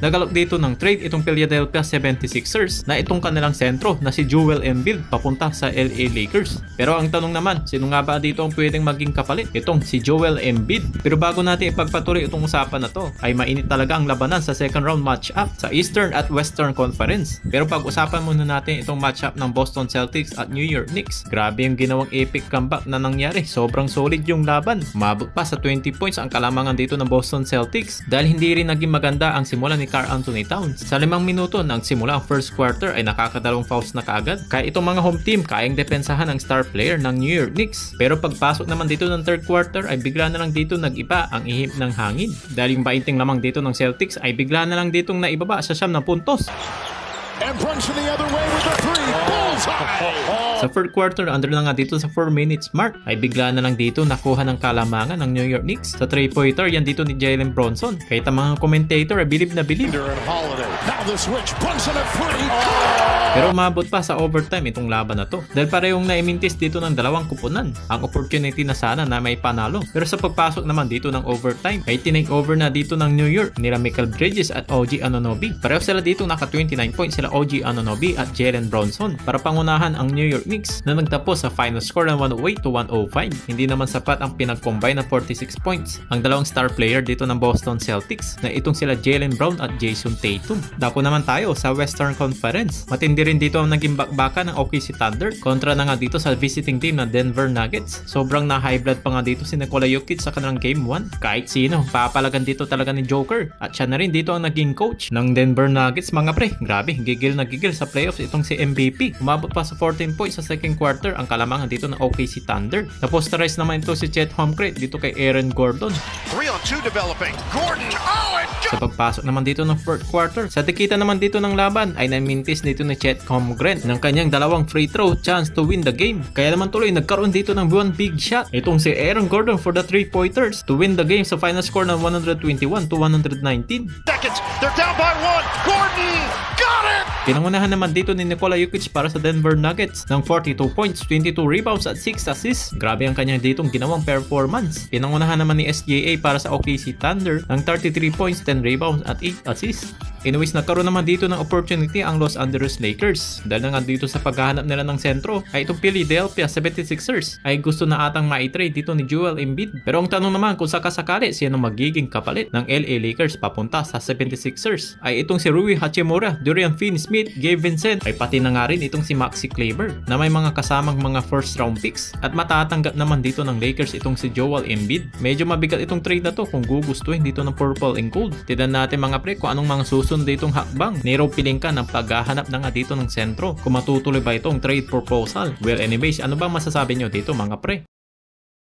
nagalok dito ng trade itong Philadelphia 76ers na itong kanilang sentro na si Joel Embiid papunta sa LA Lakers. Pero ang tanong naman, sino nga ba dito ang pwedeng maging kapalit? Itong si Joel Embiid. Pero bago natin ipagpatuloy itong usapan na to, ay mainit talaga ang labanan sa second round matchup sa Eastern at Western Conference. Pero pag-usapan muna natin itong matchup ng Boston Celtics at New York Knicks. Grabe yung ginawang epic comeback na nangyari. Sobrang solid yung laban. Umabot pa sa 20 points ang kalamangan dito ng Boston Celtics dahil hindi rin naging maganda ang simula ni Karl Anthony Towns. Sa 5 minuto nang simula ang first quarter ay nakakadalawang fouls na kaagad. Kaya itong mga home team kayang depensahan ang star player ng New York Knicks. Pero pagpasok naman dito ng third quarter ay bigla na lang dito nag-iba ang ihip ng hangin. Dahil yung 20 lamang dito ng Celtics ay bigla na lang ditong naibaba sa 9 na puntos. And Brunson the other way with the three. Bullseye! Sa third quarter, under na nga dito sa 4 minutes mark, ay bigla na lang dito nakuha ng kalamangan ng New York Knicks. Sa 3-pointer, yan dito ni Jalen Brunson. Kahit ang mga commentator ay bilib na bilib. Now the switch, Brunson at free. Pero umabot pa sa overtime itong laban na to. Dahil parehong naimintis dito ng dalawang kupunan. Ang opportunity na sana na may panalo. Pero sa pagpasok naman dito ng overtime, ay tinake over na dito ng New York nila Michael Bridges at OG Anunoby. Pareho sila dito naka 29 points sila OG Anunoby at Jalen Brunson para pangunahan ang New York Knicks na nagtapos sa final score ng 108-105. Hindi naman sapat ang pinag-combine na 46 points. Ang dalawang star player dito ng Boston Celtics na itong sila Jaylen Brown at Jason Tatum. Dako naman tayo sa Western Conference. Matindi rin dito ang naging bakbakan ng OKC Thunder kontra na nga dito sa visiting team na Denver Nuggets. Sobrang na high blood pa nga dito si Nikola Jokic sa kanilang game 1. Kahit sino, papalagan dito talaga ni Joker. At siya na rin dito ang naging coach ng Denver Nuggets mga pre. Grabe, gigil na gigil sa playoffs itong si MVP. Umabot pa sa 14 points sa second quarter ang kalamangan dito ng OKC Thunder. Na-posterize naman ito si Chet Holmgren dito kay Aaron Gordon. 3-on-2 developing. Gordon, and Sa pagpasok naman dito ng fourth quarter, sa tikita naman dito ng laban ay namintis dito ni Chet Holmgren ng kanyang dalawang free throw chance to win the game. Kaya naman tuloy nagkaroon dito ng one big shot. Itong si Aaron Gordon for the 3-pointers to win the game sa final score ng 121-119. seconds. They're down by 1. Gordon got it. Pinangunahan naman dito ni Nikola Jokic para sa Denver Nuggets ng 42 points, 22 rebounds at 6 assists. Grabe ang kanyang ditong ginawang performance. Pinangunahan naman ni SGA para sa OKC Thunder ng 33 points, 10 rebounds at 8 assists. Anyways, nagkaroon naman dito ng opportunity ang Los Angeles Lakers. Dahil na nga dito sa paghahanap nila ng sentro ay itong Philadelphia 76ers ay gusto na atang ma-trade dito ni Joel Embiid. Pero ang tanong naman kung sakasakali sino magiging kapalit ng LA Lakers papunta sa 76ers ay itong si Rui Hachimura, Dorian Finney-Smith, Gabe Vincent ay pati na nga rin itong si Maxi Kleber na may mga kasamang mga first round picks. At matatanggap naman dito ng Lakers itong si Joel Embiid. Medyo mabigat itong trade na to kung gugustuhin dito ng purple and gold. Tignan natin mga pre kung anong mga susunod ditong hakbang ni Rob Pelinka ng paghahanap na nga dito ng sentro. Kung matutuloy ba itong trade proposal? Well anyways, ano ba masasabi nyo dito mga pre?